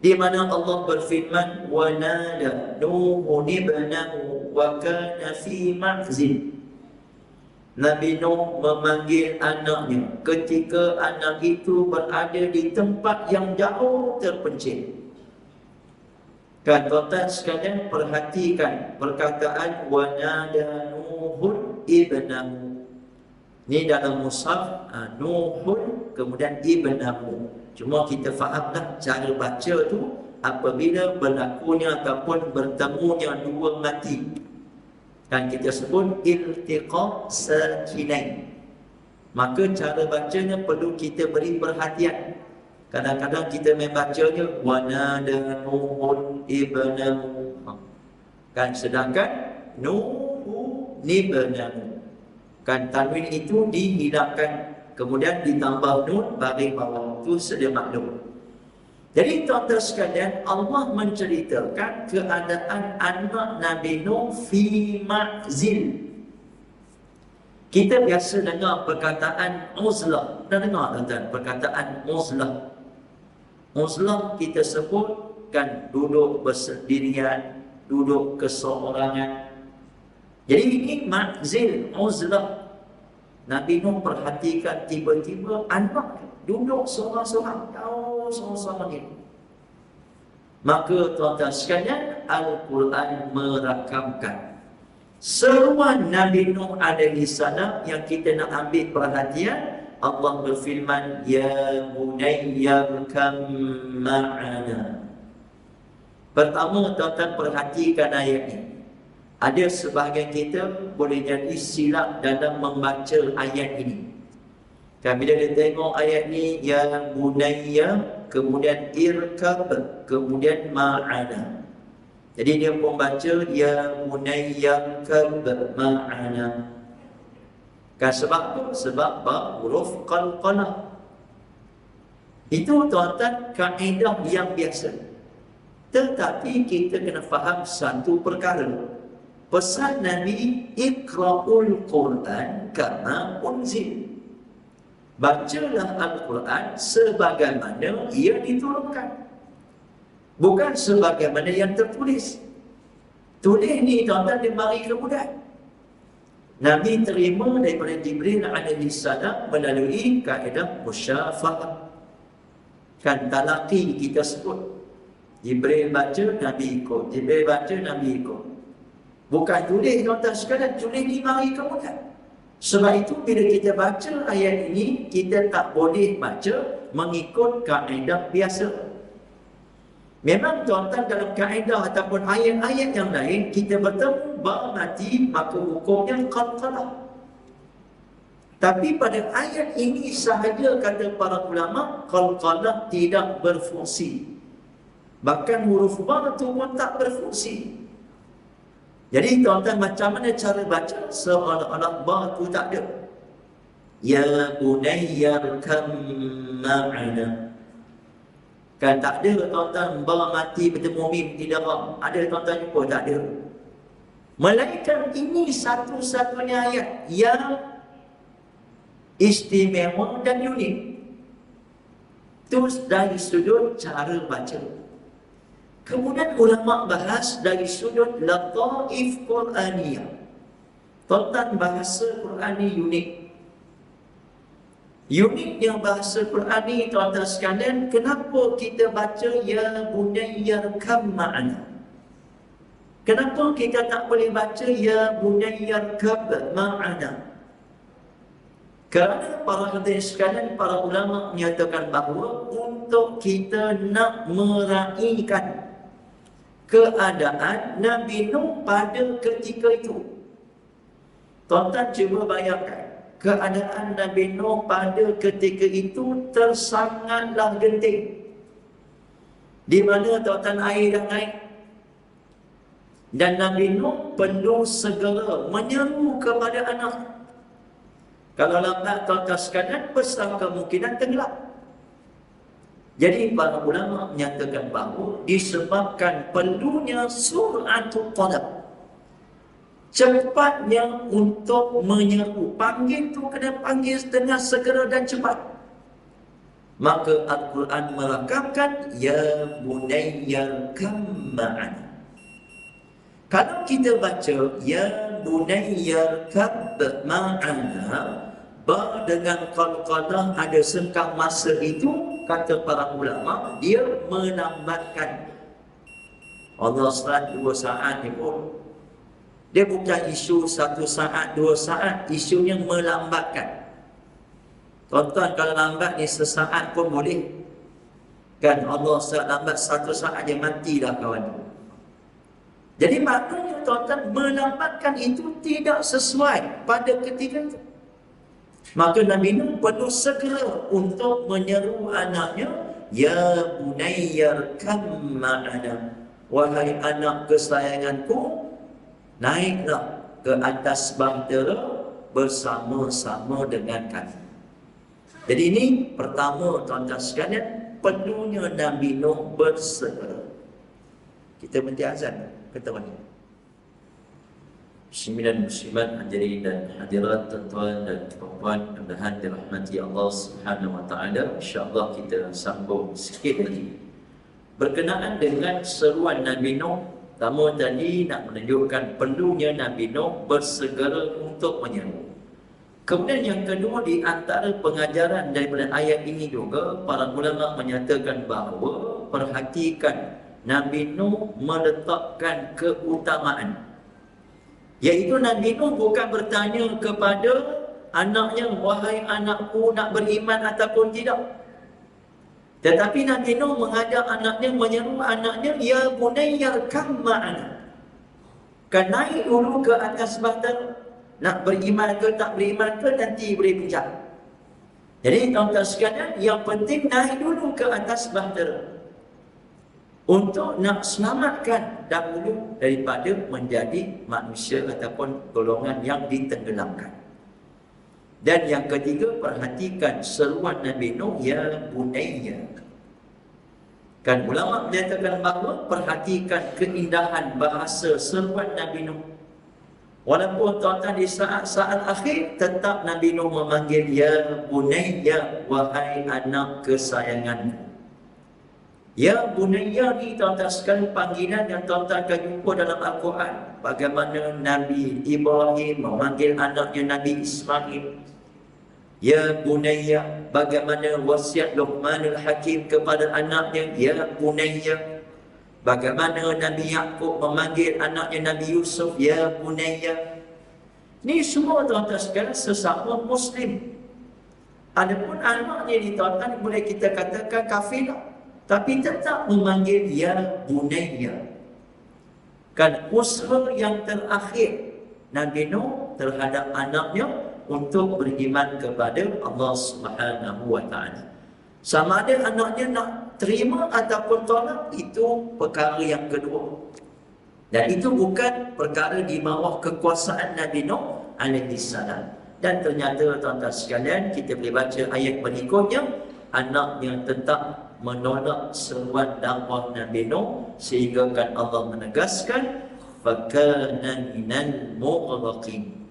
di mana Allah berfirman wa nada nuhun ibnahu wa kana fi ma'zin. Nabi Nuh memanggil anaknya ketika anak itu berada di tempat yang jauh terpencil. Kan tuan-tuan sekalian, perhatikan perkataan wa nada nuhun ibnahu. Ini dalam mushaf Nuhun kemudian ibnahu. Cuma kita fahamlah cara baca tu apabila berlakunya ataupun bertemunya dua mati, kan kita sebut iltiqa sakinain. Maka cara bacanya perlu kita beri perhatian. Kadang-kadang kita membacanya wa nada nuhun ibnahu, kan sedangkan nuhu ibnahu, kan tanwin itu dihilangkan, kemudian ditambah nun baris bawah, itu sedia maklum. Jadi tuan-tuan sekalian, Allah menceritakan keadaan anak Nabi Nuh fi ma'zil. Kita biasa dengar perkataan uzlah. Dah dengar tuan-tuan perkataan uzlah? Uzlah kita sebutkan duduk bersendirian, duduk keseorangan. Jadi ini ma'zil, uzlah. Nabi Nuh perhatikan tiba-tiba anak duduk seorang-seorang, jauh seorang-seorang ini. Maka tuan-tuan sekalian, Al-Quran merakamkan seruan Nabi Nuh alaihi salam yang kita nak ambil perhatian. Allah berfirman, ya bunayya arkam ma'ana. Pertama tuan-tuan perhatikan ayat ini. Ada sebahagian kita boleh jadi silap dalam membaca ayat ini. Kan bila dia tengok ayat ni, ya bunayya, kemudian irkab, kemudian ma'ana. Jadi dia pun baca ya bunayya irkab ma'ana. Kan sebab tu, sebab huruf qalqalah. Itu tuan-tuan kaedah yang biasa. Tetapi kita kena faham satu perkara. Pesan Nabi, iqra'ul Quran kama unzil. Bacalah Al-Quran sebagaimana ia diturunkan, bukan sebagaimana yang tertulis. Tulis ni tuan-tuan dia mari kemudian. Nabi terima daripada Jibril alaihi salam melalui kaedah musyafahah. Kan talaqi kita sebut. Jibril baca, Nabi ikut. Jibril baca, Nabi ikut. Bukan tulis tuan-tuan sekalian, tulis ni mari kemudian. Sebab itu bila kita baca ayat ini, kita tak boleh baca mengikut kaedah biasa. Memang tuan-tuan dalam kaedah ataupun ayat-ayat yang lain, kita bertemu ba mati, maka hukumnya qalqalah. Tapi pada ayat ini sahaja kata para ulama, qalqalah tidak berfungsi. Bahkan huruf ba itu pun tak berfungsi. Jadi tuan-tuan, macam mana cara baca? Seolah-olah ba tu tak ada. Ya bunayya kam ma'ana. Kan tak ada tuan-tuan, ba mati bertemu mim tidak ram. Ada tuan-tuan jumpa? Tak ada. Melainkan ini satu-satunya ayat yang istimewa dan unik. Itu dari sudut cara baca. Kemudian ulama bahas dari sudut lataif Quraniyah. Tuan-tuan, bahasa Qurani unik. Uniknya bahasa Qurani, tuan-tuan sekalian, kenapa kita baca ya bunayya kam ma'ana? Kenapa kita tak boleh baca ya bunayya kab ma'ana? Kerana para hadirin sekalian, para ulama menyatakan bahawa untuk kita nak meraihkan keadaan Nabi Nuh pada ketika itu. Tuan-tuan cuba bayangkan, keadaan Nabi Nuh pada ketika itu tersangatlah genting. Di mana tuan-tuan air dah naik. Dan Nabi Nuh perlu segera menyeru kepada anak. Kalau lambat, tuan-tuan sekalian, besar kemungkinan tenggelam. Jadi para ulama menyatakan bahawa disebabkan perlunya suratul talab, cepatnya untuk menyeru, panggil tu kena panggil dengan segera dan cepat, maka Al-Quran merakamkan ya bunayya kam ma'ana. Kalau kita baca ya bunayya kam ma'ana, ba dengan qalqalah ada sengkang masa itu, kata para ulama, dia melambatkan. Allah SWT 2 saat ni pun, dia bukan isu 1 saat, 2 saat, isunya melambatkan. Tuan-tuan, kalau lambat ni sesaat pun boleh. Kan Allah SWT lambat 1 saat je matilah kawan tu. Jadi maknanya tuan-tuan, melambatkan itu tidak sesuai pada ketika itu. Maka Nabi Nuh perlu segera untuk menyeru anaknya, ya bunayya kam ma'ana, wahai anak kesayanganku, naiklah ke atas bahtera bersama-sama dengan kami. Jadi ini pertama tuan-tuan sekalian, perlunya Nabi Nuh bersegera. Kita berhenti azan kata mana? Sembilan muslimat hadirin dan hadirat, tuan-tuan dan puan-puan, mudah-mudahan dirahmati Allah Subhanahu wa taala. Insya-Allah kita sambung sikit lagi berkenaan dengan seruan Nabi Nuh. Pertama tadi nak menunjukkan perlunya Nabi Nuh bersegera untuk menyeru. Kemudian yang kedua, di antara pengajaran daripada ayat ini juga, para ulama menyatakan bahawa perhatikan Nabi Nuh meletakkan keutamaan, iaitu Nabi Nuh bukan bertanya kepada anaknya, wahai anakku nak beriman ataupun tidak. Tetapi Nabi Nuh mengajak anaknya, menyeru anaknya, ya bunayya kam ma'ana. Kan naik dulu ke atas bahtera. Nak beriman ke tak beriman ke nanti boleh bincang. Jadi tuan-tuan sekalian, yang penting naik dulu ke atas bahtera untuk nak selamatkan dahulu daripada menjadi manusia ataupun golongan yang ditenggelamkan. Dan yang ketiga, perhatikan seruan Nabi Nuh, ya bunayya. Kan ulama menyatakan bahawa perhatikan keindahan bahasa seruan Nabi Nuh. Walaupun tuan-tuan di saat-saat akhir tetap Nabi Nuh memanggil ya bunayya, wahai anak kesayanganku. Ya bunayya ni tuan-tuan sekalian panggilan yang tuan-tuan akan jumpa dalam Al-Quran. Bagaimana Nabi Ibrahim memanggil anaknya Nabi Ismail ya bunayya, bagaimana wasiat Luqmanul Hakim kepada anaknya ya bunayya, bagaimana Nabi Yaqub memanggil anaknya Nabi Yusuf ya bunayya. Ni semua tuan-tuan sekalian sesama Muslim. Adapun anaknya ni tuan-tuan boleh kita katakan kafir, tapi tetap memanggil ya bunayya. Kan usaha yang terakhir Nabi Nuh terhadap anaknya untuk beriman kepada Allah Subhanahu wa taala. Sama ada anaknya nak terima ataupun tolak, itu perkara yang kedua. Dan itu bukan perkara di bawah kekuasaan Nabi Nuh alaihi salam. Dan ternyata tuan-tuan sekalian, kita boleh baca ayat berikutnya, anaknya tetap menolak seruan dakwah Nabi Nuh, sehingga kan Allah menegaskan fakana minal mughraqin.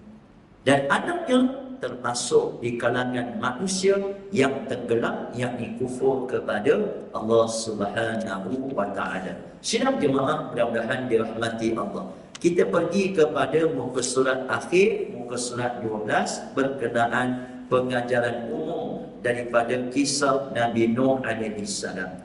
Dan anaknya termasuk di kalangan manusia yang tenggelam, yakni kufur kepada Allah Subhanahu wa taala. Sidang jemaah, mudah-mudahan dirahmati Allah. Kita pergi kepada muka surat akhir, muka surat 12, berkenaan pengajaran umum daripada kisah Nabi Nuh alaihi salam.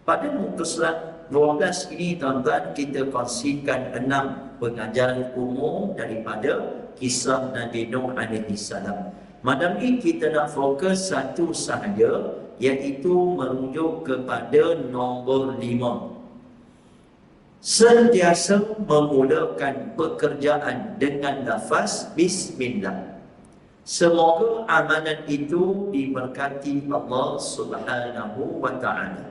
Pada muka surat 12 ini, tuan-tuan, kita kongsikan 6 pengajaran umum daripada kisah Nabi Nuh alaihi salam. Malam ini kita nak fokus satu sahaja, iaitu merujuk kepada nombor 5. Sentiasa memulakan pekerjaan dengan lafaz Bismillah. Semoga amalan itu diberkati Allah Subhanahu wa taala.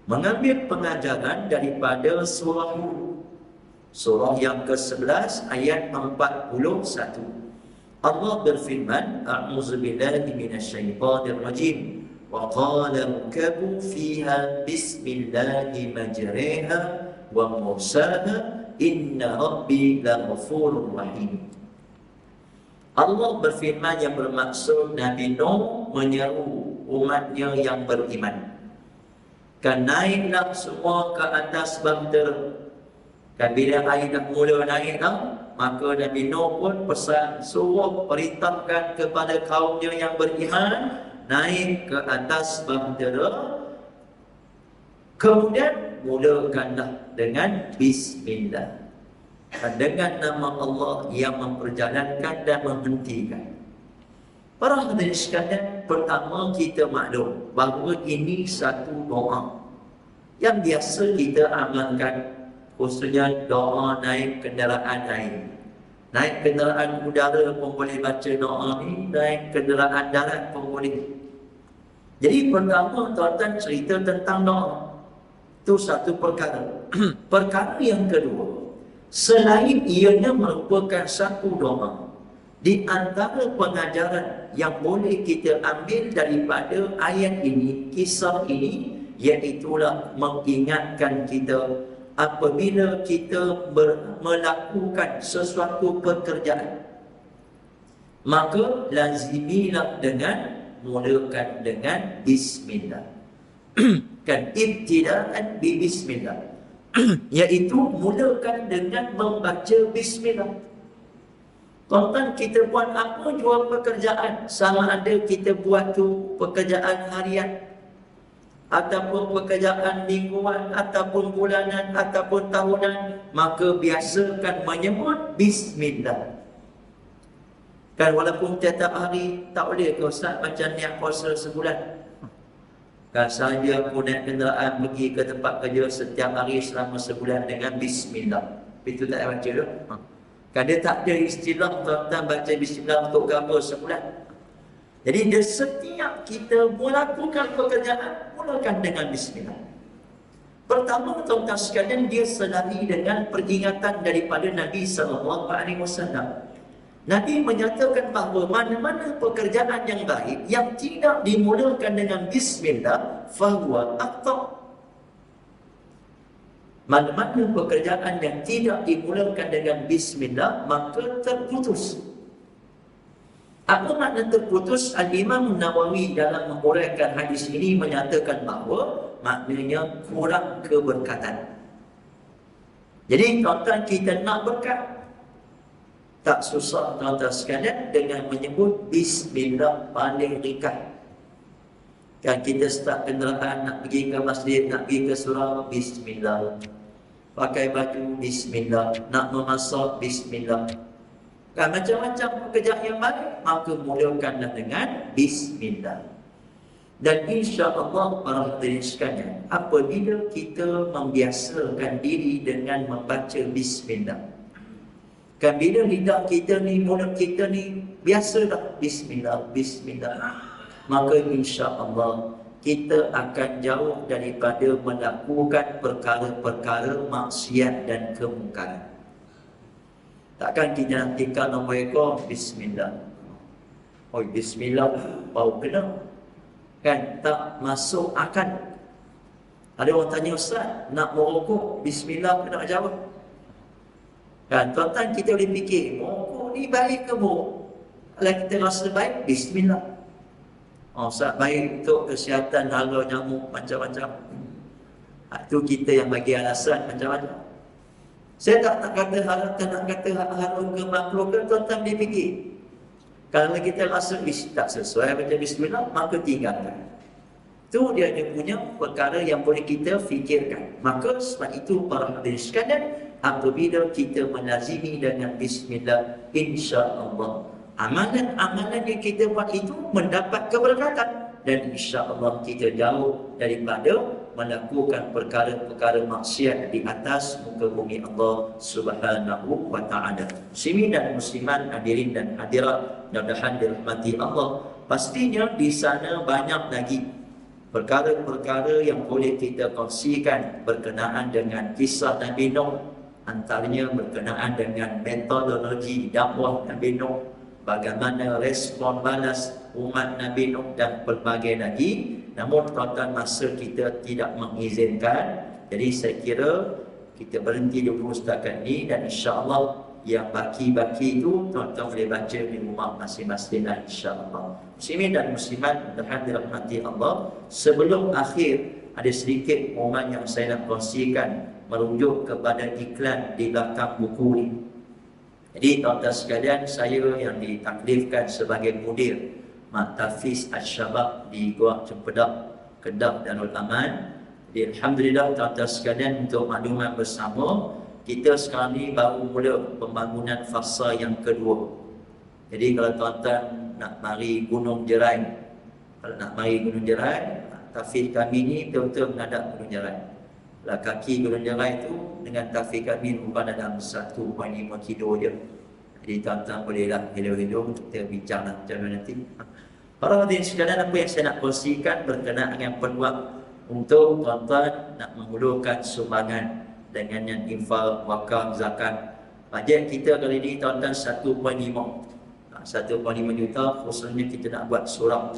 Mengambil pengajaran daripada surah Hud, surah yang ke-11 ayat 41. Allah berfirman, a'udzubillahi minasyaitonir rajim, wa qala rkabu fiha bismillahi majriha wa mursaha inna rabbi laghafurur rahim. Allah berfirman yang bermaksud Nabi Nuh menyeru umatnya yang beriman, kan naiklah semua ke atas bahtera. Dan bila air dah mula naik dah, maka Nabi Nuh pun pesan, suruh perintahkan kepada kaumnya yang beriman naik ke atas bahtera. Kemudian mulakanlah dengan Bismillah, dengan nama Allah yang memperjalankan dan menghentikan. Para hadirin sekalian, pertama kita maklum bahawa ini satu doa yang biasa kita amalkan, khususnya doa naik kenderaan lain. Naik kenderaan udara pun boleh baca doa ni, naik kenderaan darat pun boleh. Jadi pertama tuan-tuan cerita tentang doa, itu satu perkara. Perkara yang kedua, selain ianya merupakan satu doa, di antara pengajaran yang boleh kita ambil daripada ayat ini, kisah ini, iaitulah mengingatkan kita apabila kita melakukan sesuatu pekerjaan, maka lazimilah dengan mulakan dengan Bismillah. Kan ibtidaan bi Bismillah, iaitu mulakan dengan membaca Bismillah. Tuan-tuan, kita buat apa jua pekerjaan, sama ada kita buat tu pekerjaan harian, ataupun pekerjaan mingguan, ataupun bulanan, ataupun tahunan, maka biasakan menyebut Bismillah. Kan walaupun tiap hari, tak boleh ke Ustaz macam niat puasa sebulan. Kan saja aku naik kenderaan pergi ke tempat kerja setiap hari selama sebulan dengan Bismillah. Itu tak baca tu. Kan dia tak ada istilah tuan-tuan baca Bismillah untuk gambar sebulan. Jadi dia setiap kita melakukan pekerjaan, mulakan dengan Bismillah. Pertama tuan-tuan sekalian, dia selari dengan peringatan daripada Nabi SAW. Nabi menyatakan bahawa mana-mana pekerjaan yang baik yang tidak dimulakan dengan Bismillah, fahuwa aqta'. Mana-mana pekerjaan yang tidak dimulakan dengan Bismillah, maka terputus. Apa makna terputus? Al-Imam Nawawi dalam menguraikan hadis ini menyatakan bahawa maknanya kurang keberkatan. Jadi tuan-tuan, kita nak berkat, tak susah tuan-tuan sekalian dengan menyebut Bismillah paling ringkas. Kan kita start kenderaan nak pergi ke masjid, nak pergi ke surau, Bismillah. Pakai baju, Bismillah. Nak memasak, Bismillah. Kan macam-macam pekerjaan yang baik, maka mulakanlah dengan Bismillah. Dan insya-Allah para hadirin sekalian, apabila kita membiasakan diri dengan membaca Bismillah, kan bila lidah kita ni, mulut kita ni biasa dah Bismillah, Bismillah, maka insya-Allah kita akan jauh daripada melakukan perkara-perkara maksiat dan kemungkaran. Takkan kita nanti kalau mereka bismillah. Oh, bismillah baru kena. Kan tak masuk akal. Ada orang tanya, Ustaz, nak merokok bismillah kena jawab. Kan tuan-tuan, kita boleh fikir merokok ni baik ke buruk? Kalau kita rasa baik, bismillah. Oh, Ustaz, baik untuk kesihatan hala nyamuk macam-macam. Itu kita yang bagi alasan macam-macam. Saya tak kata nak kata haram ke makruh ke, tuan-tuan boleh fikir. Kalau kita rasa tak sesuai baca bismillah, maka tinggalkan. Itu dia punya perkara yang boleh kita fikirkan. Maka sebab itu para hadirin sekalian, apabila kita melazimi dengan bismillah, insya-Allah amalan-amalan yang kita buat itu mendapat keberkatan, dan insya-Allah kita jauh daripada melakukan perkara-perkara maksiat di atas muka bumi Allah Subhanahu wa taala. Muslimin dan muslimat, hadirin dan hadirat, mudah-mudahan dirahmati Allah. Pastinya di sana banyak lagi perkara-perkara yang boleh kita kongsikan berkenaan dengan kisah Nabi Nuh, antaranya berkenaan dengan metodologi dakwah Nabi Nuh, bagaimana respon balas umat Nabi Nuh dan pelbagai lagi. Namun tuan-tuan, masa kita tidak mengizinkan, jadi saya kira kita berhenti dulu setakat ini, dan insya-Allah yang baki-baki itu tuan-tuan boleh baca di rumah masing-masing insya-Allah. Muslimin dan muslimat, mudah-mudahan dirahmati Allah. Sebelum akhir, ada sedikit momen yang saya nak kongsikan merujuk kepada iklan di belakang buku ini. Jadi tuan-tuan sekalian, saya yang ditaklifkan sebagai mudir Tahfiz Asy-Syabab di Gua Cempedak, Kedah Darul Aman. Jadi alhamdulillah tuan-tuan sekalian, untuk makluman bersama, kita sekarang ni baru mula pembangunan fasa yang kedua. Jadi kalau tuan-tuan nak mari Gunung Jerai, tahfiz kami ni betul-betul menghadap Gunung Jerai. Lah kaki Gunung Jerai tu dengan tahfiz kami merupakan dalam 1.5 kilo je. Jadi tuan-tuan bolehlah hello-hello, kita bincang macam mana nanti. Para hadirin sekalian, apa yang saya nak kongsikan berkenaan dengan peluang untuk tuan-tuan nak menghulurkan sumbangan dengan yang infak, wakaf, zakat. Bajet kita kali ini tuan-tuan 1.5 juta, khususnya kita nak buat surau,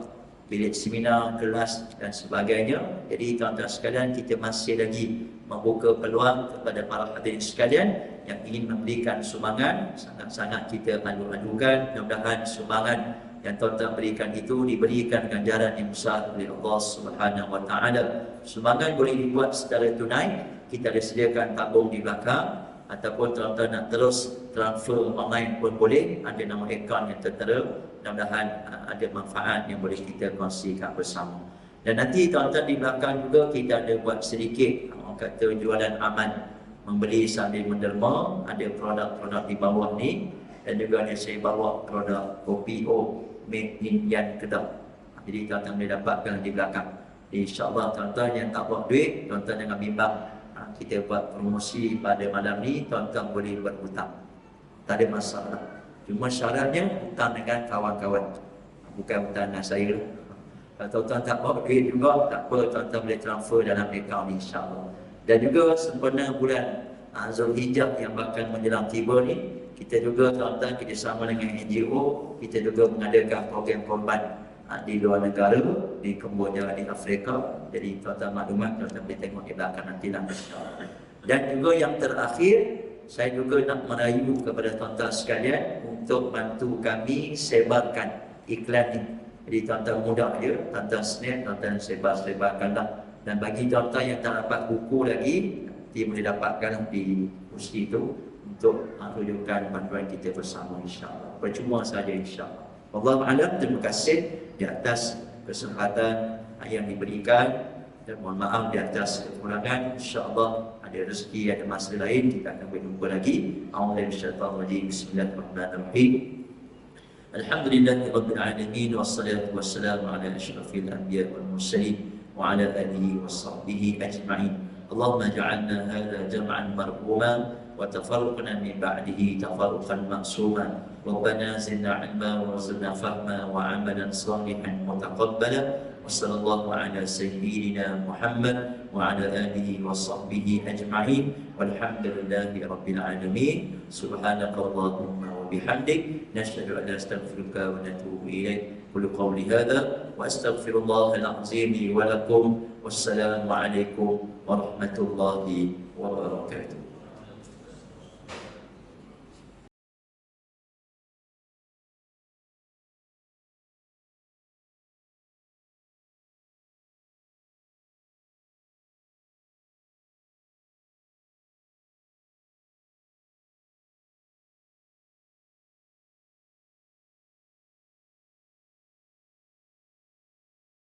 bilik seminar, kelas dan sebagainya. Jadi tuan-tuan sekalian, kita masih lagi membuka peluang kepada para hadirin sekalian yang ingin memberikan sumbangan. Sangat-sangat kita adu-adukan, mudah-mudahan sumbangan yang tuan-tuan berikan itu diberikan ganjaran yang besar oleh Allah Subhanahu wa taala. Sumbangan boleh dibuat secara tunai, kita ada sediakan tabung di belakang, ataupun tuan-tuan nak terus transfer online pun boleh, ada nombor akaun yang tertera. Mudah-mudahan ada manfaat yang boleh kita kongsikan bersama. Dan nanti tuan-tuan di belakang juga kita ada buat sedikit orang kata jualan aman, membeli sambil menderma. Ada produk-produk di bawah ni, dan juga ada saya bawa produk kopi made in Yan Kedah. Jadi tuan-tuan boleh dapatkan di belakang. InsyaAllah tuan-tuan yang tak buat duit, tuan-tuan jangan bimbang. Kita buat promosi pada malam ni, tuan-tuan boleh berhutang, tak ada masalah. Cuma syaratnya hutang dengan kawan-kawan, bukan hutang dengan saya. Kalau tuan-tuan tak bawa duit juga, tak apa, tuan-tuan boleh transfer dalam akaun insyaAllah. Dan juga sempena bulan Zulhijjah yang bakal menjelang tiba ni, kita juga tuan-tuan kerjasama dengan NGO, kita juga mengadakan program korban di luar negara, di Kamboja, di Afrika. Jadi tuan-tuan maklumat, tuan-tuan boleh tengok di belakang nantilah. Dan juga yang terakhir, saya juga nak merayu kepada tuan-tuan sekalian untuk bantu kami sebarkan iklan ini. Jadi tuan-tuan mudah je, tuan-tuan snap, tuan-tuan sebarkanlah. Dan bagi tuan-tuan yang tak dapat buku lagi, nanti boleh dapatkan di kursi itu untuk rujukan bantuan kita bersama insya-Allah. Percuma saja insya-Allah. Wallahu a'lam. Terima kasih di atas kesempatan yang diberikan, dan mohon maaf di atas kekurangan. InsyaAllah ada rezeki, ada masa lain kita akan berjumpa lagi. A'udzubillahi Bismillahirrahmanirrahim. Alhamdulillahirabbil alamin, wassalatu wassalamu ala asyrafil anbiya'i wal mursalin wa ala alihi washabbihi ajma'in. Allahumma ja'alna hadza jam'an marhuma wa tafarraqna min ba'dihi tafarruqan ma'suma. Rabbana zidna 'ilma wa zidna fahma wa 'amalan salihan mutaqabbala. Wassallallahu ala sayyidina Muhammad wa ala alihi wa sahbihi ajma'in. Walhamdulillahi rabbil alamin. Subhanakallahumma wa bihamdik, nashhadu an la ilaha illa anta, nastaghfiruka wa natubu ilaik. Qul qawli hadha wa astaghfirullahal azim li wa lakum. Wassalamu alaikum warahmatullahi wabarakatuh.